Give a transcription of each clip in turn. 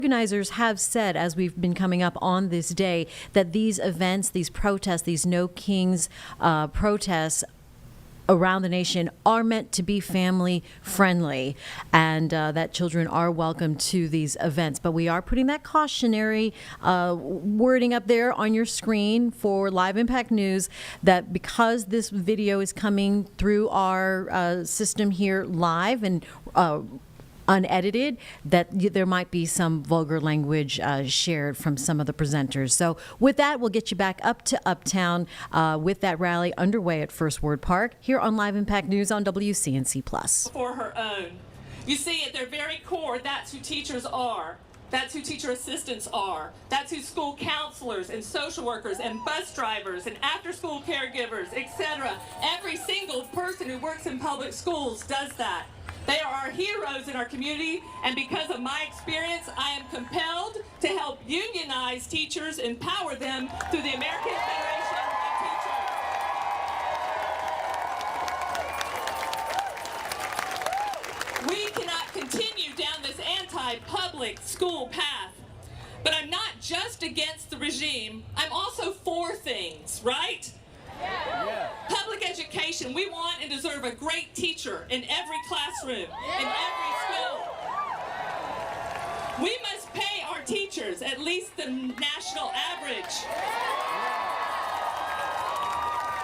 Organizers have said, as we've been coming up on this day, that these events, these protests, these No Kings protests around the nation are meant to be family friendly, and that children are welcome to these events. But we are putting that cautionary wording up there on your screen for Live Impact News, that because this video is coming through our system here live and unedited, that there might be some vulgar language shared from some of the presenters. So with that, we'll get you back up to Uptown with that rally underway at First Ward Park here on Live Impact News on WCNC+. For her own. You see, at their very core, that's who teachers are. That's who teacher assistants are. That's who school counselors and social workers and bus drivers and after-school caregivers, etc. Every single person who works in public schools does that. They are our heroes in our community, and because of my experience, I am compelled to help unionize teachers, empower them through the American Federation of Teachers. We cannot continue down this anti-public school path. But I'm not just against the regime, I'm also for things, right? Yeah. Public education, we want and deserve a great teacher in every classroom, in every school. We must pay our teachers at least the national average.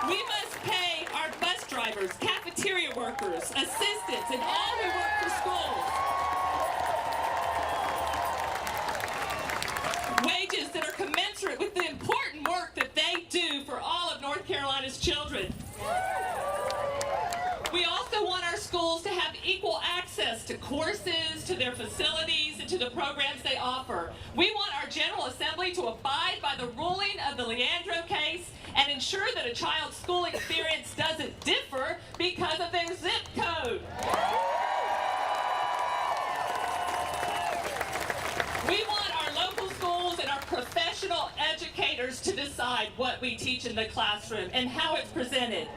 We must pay our bus drivers, cafeteria workers, assistants, and all who work for schools wages that are commensurate with the important work that they do for all of North Carolina's children. We also want our schools to have equal access to courses, to their facilities, and to the programs they offer. We want our General Assembly to abide by the ruling of the Leandro case and ensure that a child's school experience doesn't differ because of their zip code. We want our local schools and our professional educators to decide what we teach in the classroom and how it's presented.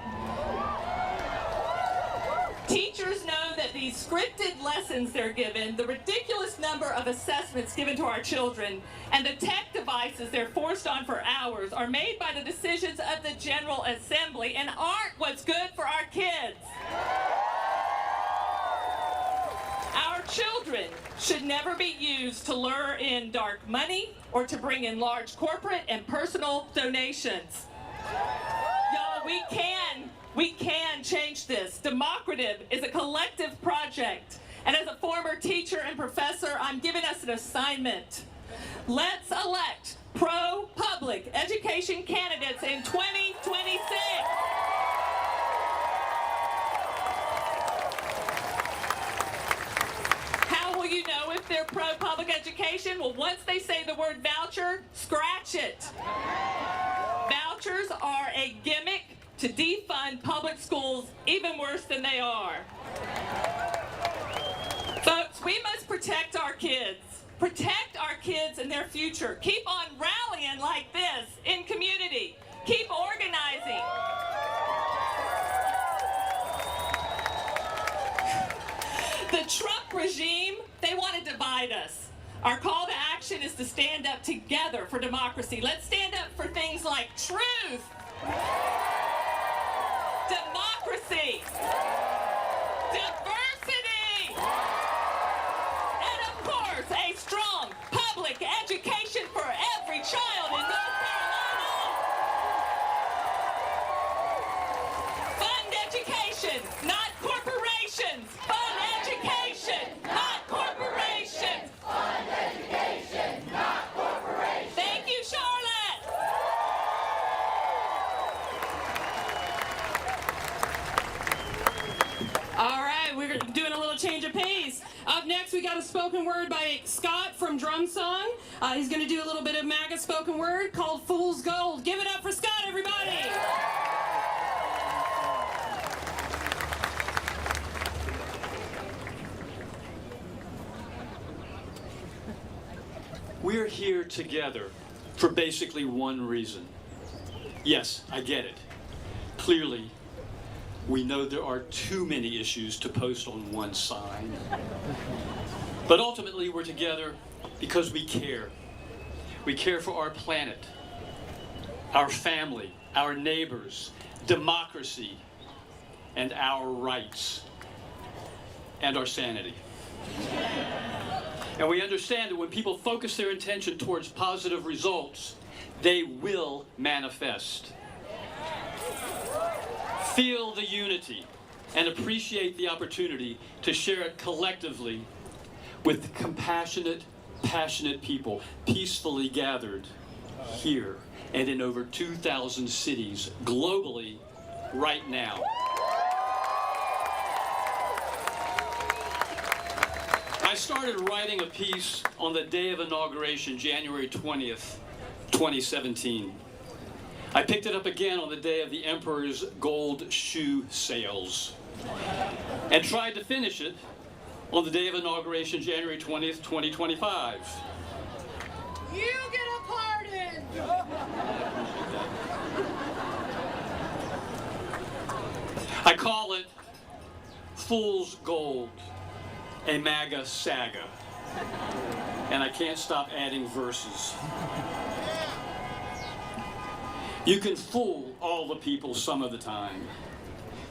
Teachers know that these scripted lessons they're given, the ridiculous number of assessments given to our children, and the tech devices they're forced on for hours are made by the decisions of the General Assembly and aren't what's good for our kids. Our children should never be used to lure in dark money or to bring in large corporate and personal donations. Y'all, we can change this. Democrative is a collective project. And as a former teacher and professor, I'm giving us an assignment. Let's elect pro-public education candidates in 2026. How will you know if they're pro-public education? Well, once they say the word voucher, scratch it. Vouchers are a gimmick to defund public schools even worse than they are. Folks, we must protect our kids. Protect our kids and their future. Keep on rallying like this in community. Keep organizing. The Trump regime, they want to divide us. Our call to action is to stand up together for democracy. Let's stand up for things like truth, democracy, diversity, and of course, a strong public education for every child in North Carolina. Fund education, not corporations. Fund education, not corporations. Fund education, not corporations. Thank you, Charlotte. All right, we're doing a little change of pace. Up next, we got a spoken word by Scott from Drum Song. He's going to do a little bit of MAGA spoken word called Fool's Gold. Give it up for Scott, everybody. We're here together for basically one reason. Yes, I get it. Clearly, we know there are too many issues to post on one side. But ultimately, we're together Because we care. We care for our planet, our family, our neighbors, democracy, and our rights, and our sanity. And we understand that when people focus their attention towards positive results, they will manifest. Feel the unity and appreciate the opportunity to share it collectively with compassionate, passionate people peacefully gathered here and in over 2,000 cities globally right now. I started writing a piece on the day of inauguration, January 20th, 2017. I picked it up again on the day of the Emperor's gold shoe sales and tried to finish it on the day of inauguration, January 20th, 2025. You get a pardon! I call it Fool's Gold, a MAGA saga. And I can't stop adding verses. You can fool all the people some of the time.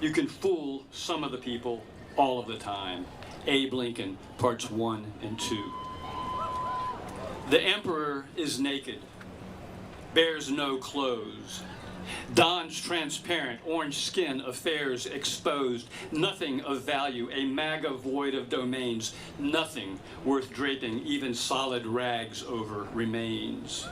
You can fool some of the people all of the time. Abe Lincoln, parts 1 and 2. The emperor is naked, bears no clothes, dons transparent, orange skin, affairs exposed, nothing of value, a MAGA void of domains, nothing worth draping, even solid rags over remains.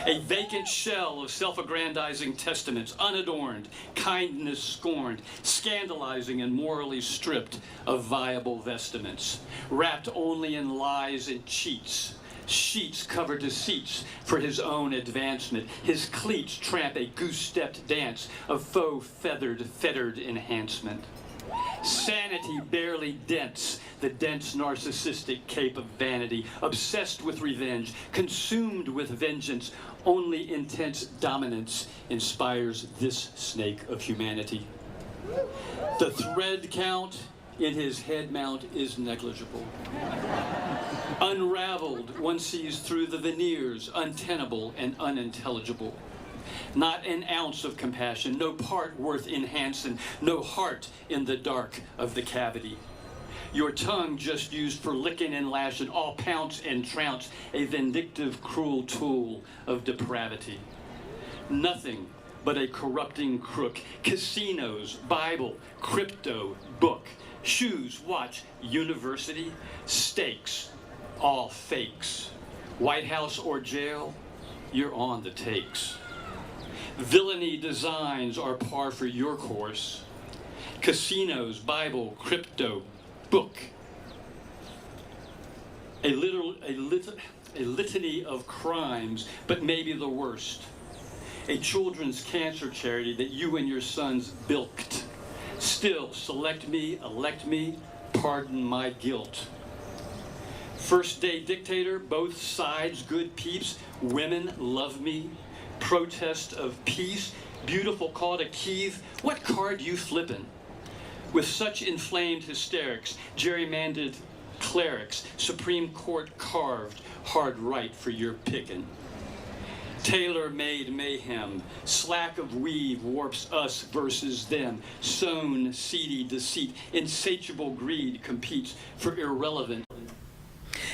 A vacant shell of self-aggrandizing testaments, unadorned, kindness scorned, scandalizing and morally stripped of viable vestments, wrapped only in lies and cheats, sheets cover deceits for his own advancement. His cleats tramp a goose-stepped dance of faux fettered enhancement. Sanity barely dents the dense narcissistic cape of vanity, obsessed with revenge, consumed with vengeance. Only intense dominance inspires this snake of humanity. The thread count in his head mount is negligible. Unraveled, one sees through the veneers, untenable and unintelligible. Not an ounce of compassion, no part worth enhancing, no heart in the dark of the cavity. Your tongue just used for licking and lashing, all pounce and trounce, a vindictive, cruel tool of depravity. Nothing but a corrupting crook. Casinos, Bible, crypto, book, shoes, watch, university, stakes, all fakes. White House or jail, you're on the takes. Villainy designs are par for your course. Casinos, Bible, crypto, book. A litany of crimes, but maybe the worst. A children's cancer charity that you and your sons bilked. Still, select me, elect me, pardon my guilt. First day dictator, both sides good peeps, women love me. Protest of peace, beautiful call to Kiev, what card you flippin'? With such inflamed hysterics, gerrymandered clerics, Supreme Court carved, hard right for your pickin'. Tailor-made mayhem, slack of weave warps us versus them, sown seedy deceit, insatiable greed competes for irrelevant.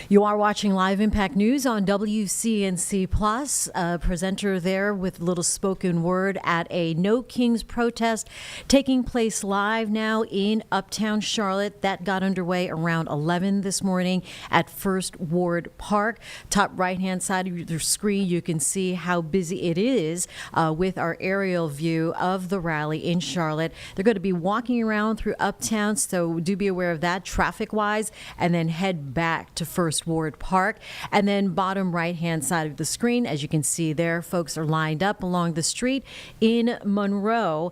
You are watching Live Impact News on WCNC Plus. A presenter there with little spoken word at a No Kings protest taking place live now in Uptown Charlotte. That got underway around 11 this morning at First Ward Park. Top right-hand side of the screen, you can see how busy it is with our aerial view of the rally in Charlotte. They're going to be walking around through Uptown, so do be aware of that traffic-wise, and then head back to First Ward Park. And then bottom right-hand side of the screen, as you can see there, folks are lined up along the street in Monroe.